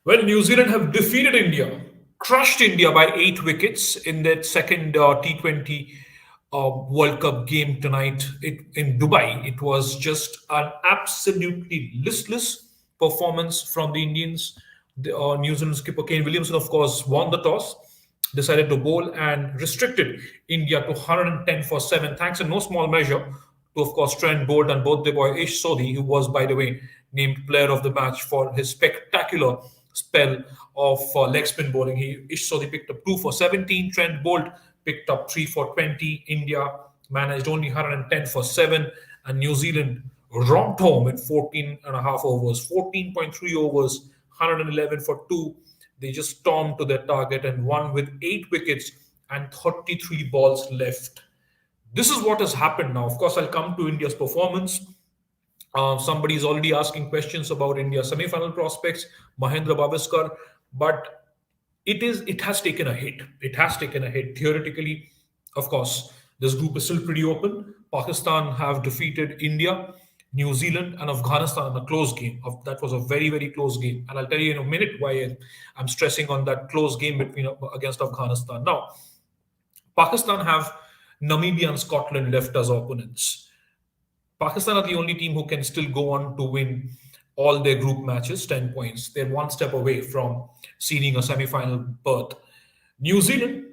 Well, New Zealand have defeated India, crushed India by 8 wickets in their second T20 World Cup game tonight in Dubai. It was just an absolutely listless performance from the Indians. New Zealand skipper Kane Williamson, of course, won the toss, decided to bowl and restricted India to 110 for 7, thanks in no small measure to, of course, Trent Bolt and birthday boy Ish Sodhi, who was, by the way, named player of the match for his spectacular spell of leg spin bowling. Ish Sodhi picked up 2 for 17. Trent Bolt picked up 3 for 20. India managed only 110 for 7. And New Zealand romped home in 14 and a half overs, 14.3 overs, 111 for 2. They just stormed to their target and won with 8 wickets and 33 balls left. This is what has happened now. Of course, I'll come to India's performance. Somebody is already asking questions about India's semi-final prospects, Mahendra Baviskar, but it has taken a hit. It has taken a hit. Theoretically, of course, this group is still pretty open. Pakistan have defeated India, New Zealand, and Afghanistan in a close game. That was a very, very close game, and I'll tell you in a minute why I'm stressing on that close game between against Afghanistan. Now, Pakistan have Namibia and Scotland left as opponents. Pakistan are the only team who can still go on to win all their group matches, 10 points. They're one step away from seeding a semi-final berth. New Zealand,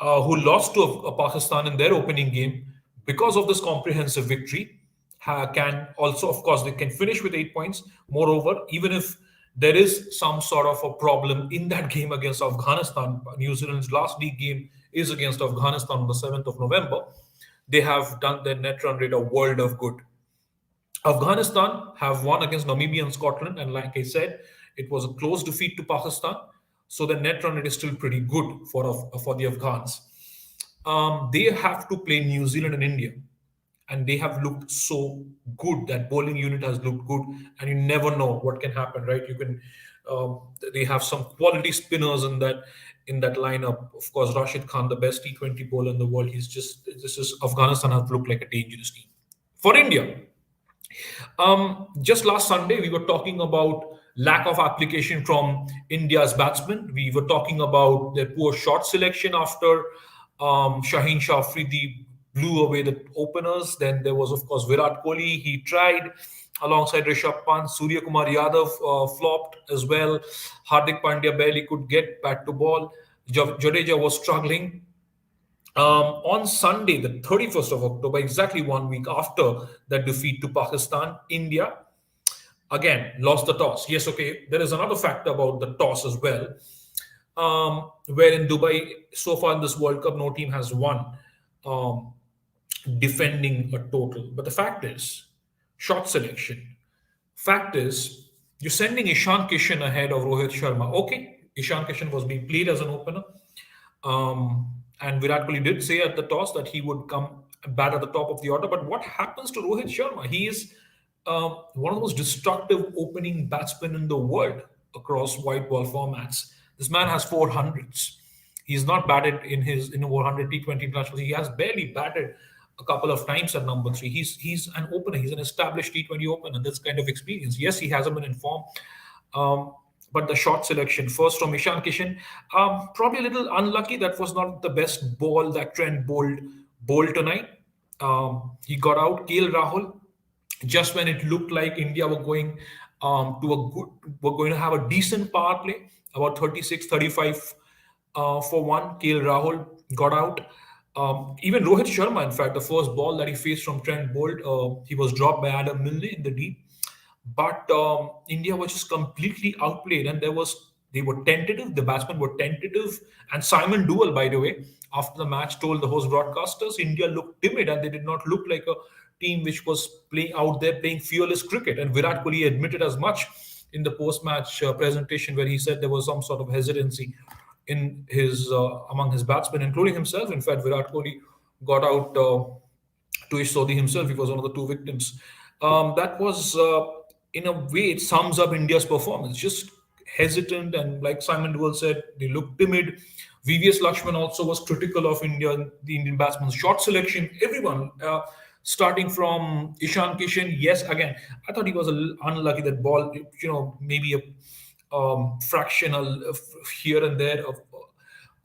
who lost to Pakistan in their opening game, because of this comprehensive victory, can also, of course, they can finish with 8 points. Moreover, even if there is some sort of a problem in that game against Afghanistan, New Zealand's last league game is against Afghanistan on the 7th of November. They have done their net run rate a world of good. Afghanistan have won against Namibia and Scotland, and like I said, it was a close defeat to Pakistan. So the net run rate is still pretty good for the Afghans. They have to play New Zealand and India, and they have looked so good. That bowling unit has looked good, and you never know what can happen, right? You can. They have some quality spinners in that lineup. Of course, Rashid Khan, the best T20 bowler in the world. He's just this is Afghanistan have looked like a dangerous team. For India, just last Sunday, we were talking about lack of application from India's batsmen. We were talking about their poor shot selection after Shaheen Shah Afridi blew away the openers. Then there was, of course, Virat Kohli. He tried alongside Rishabh Pant. Surya Kumar Yadav flopped as well. Hardik Pandya barely could get back to ball. Jadeja was struggling. On Sunday, the 31st of October, exactly 1 week after that defeat to Pakistan, India again lost the toss. Yes, okay, there is another factor about the toss as well, where in Dubai, so far in this World Cup, no team has won um, defending a total. But the fact is, shot selection. Fact is, you're sending Ishan Kishan ahead of Rohit Sharma. Okay, Ishan Kishan was being played as an opener. And Virat Kohli did say at the toss that he would come bat at the top of the order. But what happens to Rohit Sharma? He is one of the most destructive opening batsmen in the world across white ball formats. This man has 400s. He's not batted in over 100 T20 internationals. He has barely batted a couple of times at number 3. He's an opener. He's an established T20 opener. This kind of experience. Yes, he hasn't been in form. But the shot selection, first from Ishan Kishan, probably a little unlucky. That was not the best ball that Trent bowled tonight. He got out. KL Rahul, just when it looked like India were going to have a decent power play, about 36, 35 for 1. KL Rahul got out. Even Rohit Sharma, in fact, the first ball that he faced from Trent Bolt, he was dropped by Adam Milne in the deep. But India was just completely outplayed, and they were tentative. The batsmen were tentative, and Simon Dewell, by the way, after the match, told the host broadcasters India looked timid and they did not look like a team which was playing out there playing fearless cricket. And Virat Kohli admitted as much in the post-match presentation, where he said there was some sort of hesitancy in his among his batsmen, including himself. In fact, Virat Kohli got out to Sodhi himself. He was one of the 2 victims. That was, in a way, it sums up India's performance. Just hesitant, and like Simon Dewell said, they looked timid. VVS Lakshman also was critical of the Indian batsman's shot selection. Everyone, starting from Ishan Kishan, yes, again, I thought he was a little unlucky that ball. Maybe fractional here and there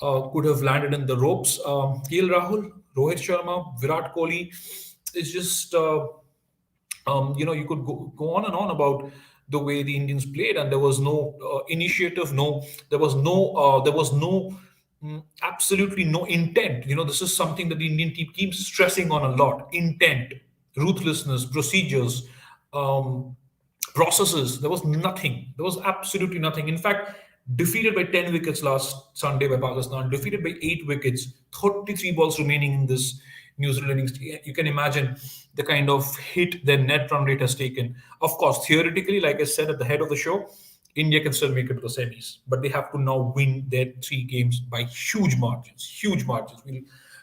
could have landed in the ropes. KL Rahul, Rohit Sharma, Virat Kohli is just you could go on and on about the way the Indians played, and there was no initiative, no, there was no absolutely no intent. This is something that the Indian team keeps stressing on a lot: intent, ruthlessness, procedures, um, processes. There was nothing. There was absolutely nothing. In fact, defeated by 10 wickets last Sunday by Pakistan, defeated by 8 wickets, 33 balls remaining in this New Zealand innings. You can imagine the kind of hit their net run rate has taken. Of course, theoretically, like I said at the head of the show, India can still make it to the semis, but they have to now win their 3 games by huge margins. Huge margins. We'll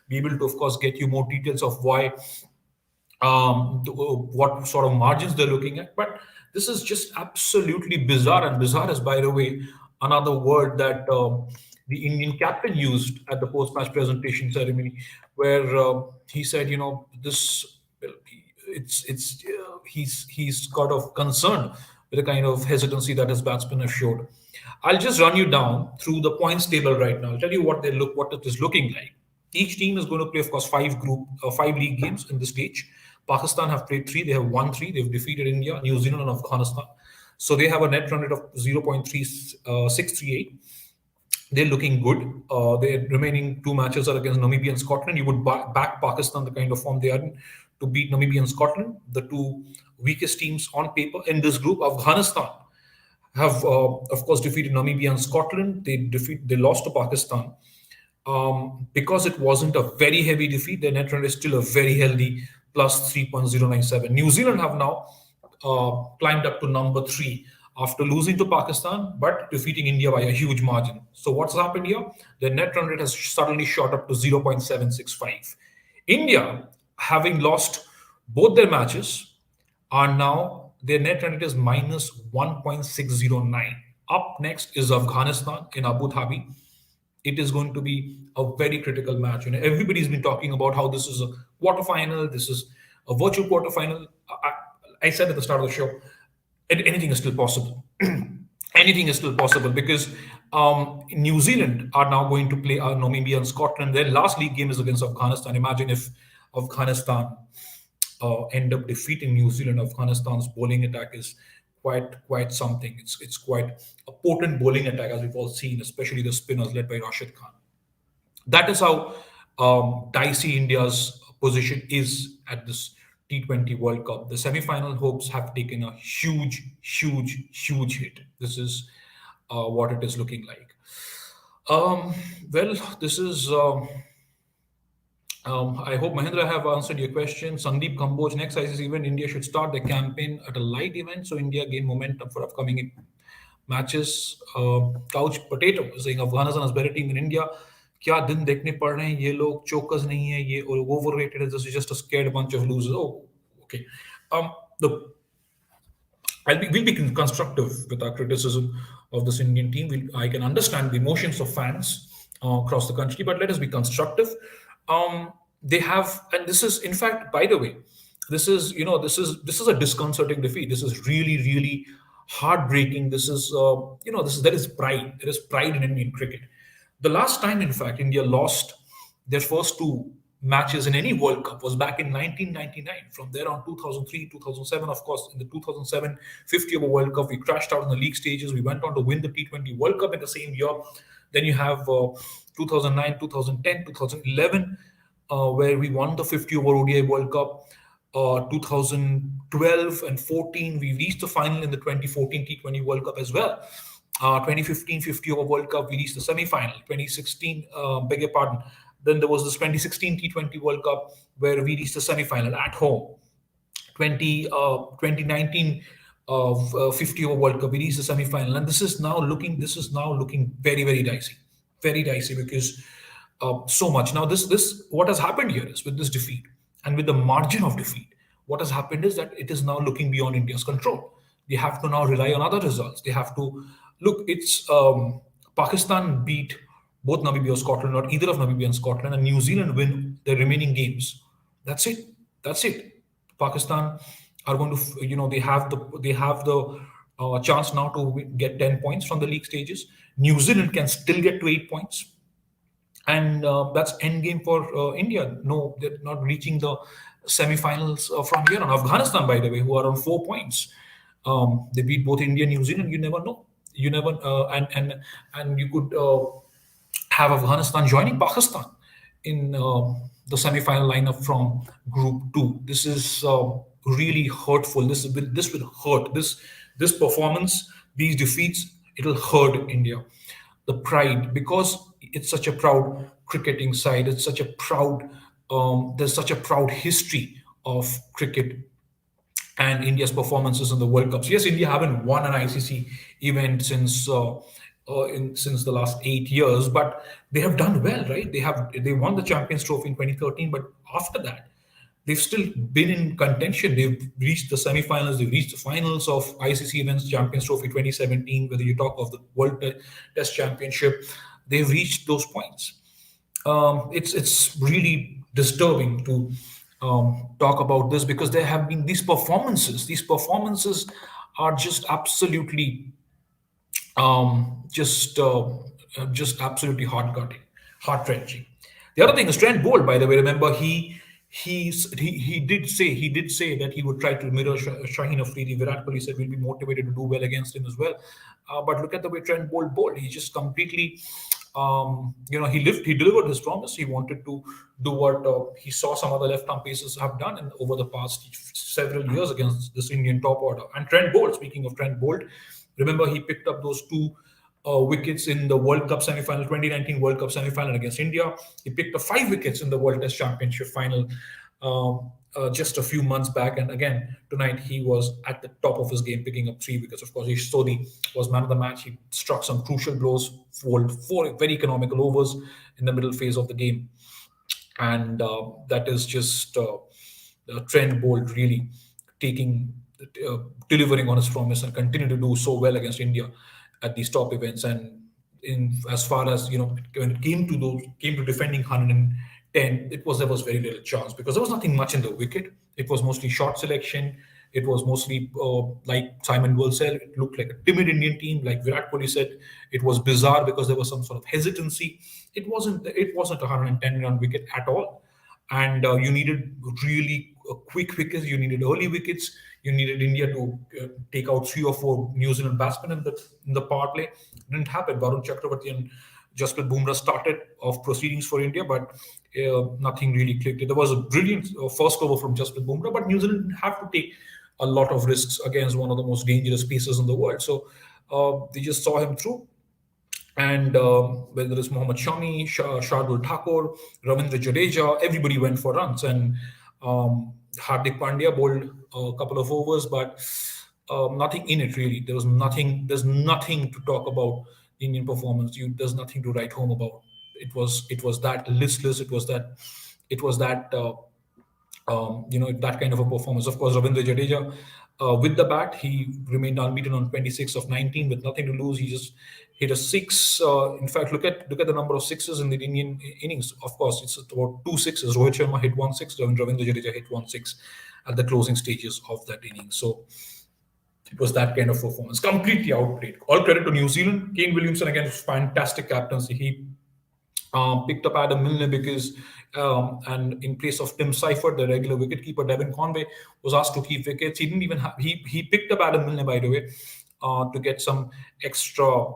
be able to, of course, get you more details of why what sort of margins they're looking at. But this is just absolutely bizarre. And bizarre is, by the way, another word that the Indian captain used at the post-match presentation ceremony, where he said, this he's kind of concerned with the kind of hesitancy that his batsmen have showed. I'll just run you down through the points table right now. I'll tell you what it is looking like. Each team is going to play, of course, 5 league games in the stage. Pakistan have played 3. They have won 3. They've defeated India, New Zealand, and Afghanistan. So they have a net run rate of 0.3638. They're looking good. Their remaining 2 matches are against Namibia and Scotland. You would back Pakistan, the kind of form they are in, to beat Namibia and Scotland, the 2 weakest teams on paper in this group. Afghanistan have, of course, defeated Namibia and Scotland. They lost to Pakistan. Because it wasn't a very heavy defeat, their net run is still a very healthy plus 3.097. New Zealand have now climbed up to number 3 after losing to Pakistan but defeating India by a huge margin. So what's happened here? Their net run rate has suddenly shot up to 0.765. India, having lost both their matches, are now, their net run rate is minus 1.609. Up next is Afghanistan in Abu Dhabi. It is going to be a very critical match. Everybody's been talking about how this is a quarterfinal, this is a virtual quarterfinal. I said at the start of the show, anything is still possible. Anything is still possible because New Zealand are now going to play Namibia and Scotland. Their last league game is against Afghanistan. Imagine if Afghanistan end up defeating New Zealand. Afghanistan's bowling attack is quite something. It's quite a potent bowling attack, as we've all seen, especially the spinners led by Rashid Khan. That is how dicey India's position is at this T20 World Cup. The semi-final hopes have taken a huge hit. This is what it is looking like. Well, this is. I hope, Mahendra, I have answered your question. Sandeep Kamboj, next ICC event, India should start the campaign at a light event so India gain momentum for upcoming matches. Couch Potato is saying Afghanistan is better team than India. क्या दिन देखने पड़ रहे हैं ये लोग chokers नहीं है ये और overrated is just a scared bunch of losers. Oh, okay. The we'll be constructive with our criticism of this Indian team. I can understand the emotions of fans across the country, but let us be constructive. They have, and this is, in fact, by the way, this is a disconcerting defeat. This is really heartbreaking. This is there is pride. There is pride in Indian cricket. The last time, in fact, India lost their first 2 matches in any World Cup was back in 1999. From there on, 2003, 2007, of course, in the 2007 50-over World Cup, we crashed out in the league stages. We went on to win the T20 World Cup in the same year. Then you have 2009, 2010, 2011, where we won the 50-over ODI World Cup. 2012 and 14, we reached the final in the 2014 T20 World Cup as well. 2015 50-over World Cup, we reached the semi-final. 2016, beg your pardon. Then there was this 2016 T20 World Cup where we reached the semi-final at home. 2019 50-over World Cup, we reached the semi-final, and this is now looking very dicey because so much. Now this what has happened here is with this defeat and with the margin of defeat, what has happened is that it is now looking beyond India's control. They have to now rely on other results. They have to look. It's Pakistan beat both Namibia or Scotland, or either of Namibia and Scotland, and New Zealand win their remaining games. That's it. Pakistan are going to, they have the chance now to get 10 points from the league stages. New Zealand can still get to 8 points, and that's end game for India. No, they're not reaching the semi-finals from here on. Afghanistan, by the way, who are on 4 points, they beat both India and New Zealand. You never know. You never and you could have Afghanistan joining Pakistan in the semi-final lineup from Group Two. This is really hurtful. This will hurt. This performance, these defeats, it'll hurt India. The pride, because it's such a proud cricketing side. It's such a proud. There's such a proud history of cricket and India's performances in the World Cups. Yes, India haven't won an ICC event since the last 8 years, but they have done well, right? They won the Champions Trophy in 2013, but after that, they've still been in contention. They've reached the semi-finals, they've reached the finals of ICC events, Champions Trophy 2017. Whether you talk of the World Test Championship, they've reached those points. It's really disturbing to talk about this because there have been these performances. These performances are just absolutely just absolutely heart wrenching. The other thing is Trent Bolt. By the way, remember he did say that he would try to mirror Shaheen Afridi. Virat Kohli said we'll be motivated to do well against him as well. But look at the way Trent Bolt bowled. He just completely, he delivered his promise. He wanted to do what he saw some other left-arm pacers have done over the past several years against this Indian top order. And Trent Bolt, speaking of Trent Bolt, remember he picked up those two wickets in the World Cup semi-final, 2019 World Cup semi-final against India. He picked up 5 wickets in the World Test Championship final just a few months back. And again, tonight he was at the top of his game, picking up 3 wickets. Of course, Ish Sodhi was man of the match. He struck some crucial blows, four very economical overs in the middle phase of the game. And that is just Trent Bolt really taking delivering on his promise and continue to do so well against India at these top events. And in as far as when it came to defending 110, there was very little chance because there was nothing much in the wicket. It was mostly short selection. It was mostly like Simon Will said, it looked like a timid Indian team. Like Virat Kohli said, it was bizarre because there was some sort of hesitancy. It wasn't a 110 run wicket at all. And you needed really quick wickets. You needed early wickets. You needed India to take out 3 or 4 New Zealand batsmen in the power play. It didn't happen. Varun Chakravarti and Jasprit Bumrah started off proceedings for India, but nothing really clicked. There was a brilliant first over from Jasprit Bumrah, but New Zealand didn't have to take a lot of risks against one of the most dangerous pacers in the world. So they just saw him through. And whether it's Mohammad Shami, Shardul Thakur, Ravindra Jadeja, everybody went for runs. And Hardik Pandya bowled a couple of overs, but nothing in it really. There's nothing to talk about the Indian performance. There's nothing to write home about. It was that listless. It was that that kind of a performance. Of course, Ravindra Jadeja, with the bat, he remained unbeaten on 26 of 19 with nothing to lose. He just hit a six. In fact, look at the number of sixes in the Indian innings. Of course, it's about 2 6s. Rohit Sharma hit 1 6. Ravindra Jadeja hit 1 6 at the closing stages of that inning. So it was that kind of performance. Completely outplayed. All credit to New Zealand. Kane Williamson again, fantastic captaincy. He picked up Adam Milne because, and in place of Tim Seifert, the regular wicketkeeper, Devin Conway was asked to keep wickets. He didn't even have, he picked up Adam Milne, by the way, to get some extra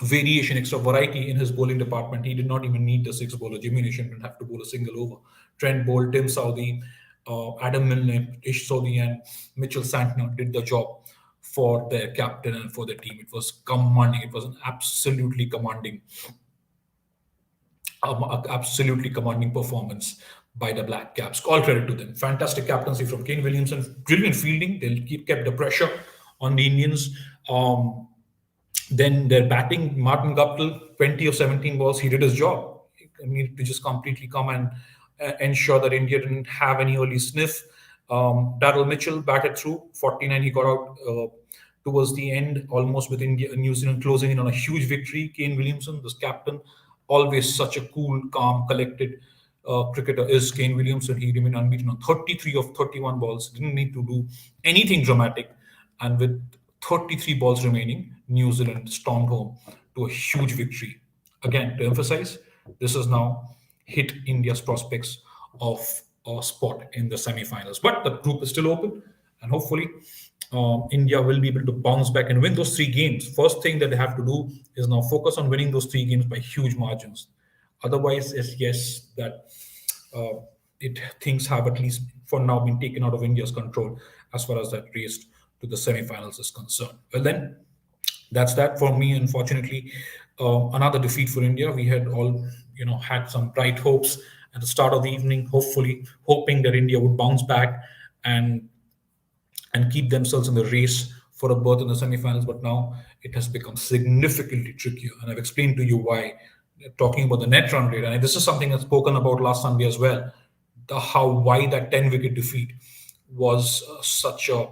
variation, extra variety in his bowling department. He did not even need the 6 bowler. Jimmy Nation didn't have to bowl a single over. Trent Bolt, Tim Southee, Adam Milne, Ish Sodhi, and Mitchell Santner did the job for their captain and for their team. It was commanding. It was an absolutely commanding performance by the Black Caps. All credit to them. Fantastic captaincy from Kane Williamson. Brilliant fielding. They kept the pressure on the Indians. Then their batting, Martin Guptill, 20 of 17 balls. He did his job. He needed to just completely come and ensure that India didn't have any early sniff. Darryl Mitchell batted through 49. He got out towards the end, almost with New Zealand closing in on a huge victory. Kane Williamson, this captain, always such a cool, calm, collected cricketer is Kane Williamson. He remained unbeaten on 33 of 31 balls. Didn't need to do anything dramatic. And with 33 balls remaining, New Zealand stormed home to a huge victory. Again, to emphasize, this has now hit India's prospects of a spot in the semi-finals. But the group is still open, and hopefully, India will be able to bounce back and win those three games. First thing that they have to do is now focus on winning those three games by huge margins. Otherwise, yes, that uh, things have at least for now been taken out of India's control as far as that race to the semi-finals is concerned. Well, then that's that for me. Unfortunately, another defeat for India. We had all had some bright hopes at the start of the evening, hopefully hoping that India would bounce back and keep themselves in the race for a berth in the semi-finals. But now it has become significantly trickier, and I've explained to you why. Talking about the net run rate, and this is something that's spoken about last Sunday as well. Why that 10-wicket defeat was such a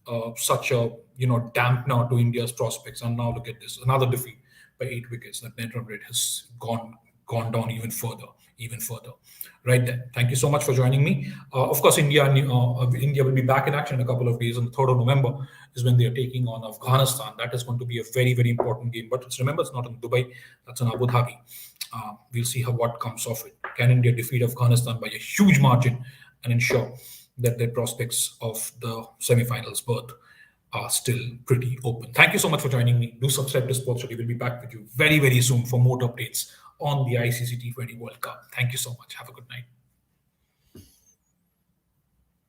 dampener to India's prospects. And now look at this, another defeat by 8 wickets. That net run rate has gone down even further, even further. Right then. Thank you so much for joining me. Of course, India will be back in action in a couple of days. On the 3rd of November is when they are taking on Afghanistan. That is going to be a very, very important game. But remember, it's not in Dubai. That's in Abu Dhabi. We'll see what comes of it. Can India defeat Afghanistan by a huge margin and ensure that their prospects of the semi-finals berth are still pretty open? Thank you so much for joining me. Do subscribe to Sports Study. We'll be back with you very, very soon for more updates on the ICC T20 World Cup. Thank you so much. Have a good night.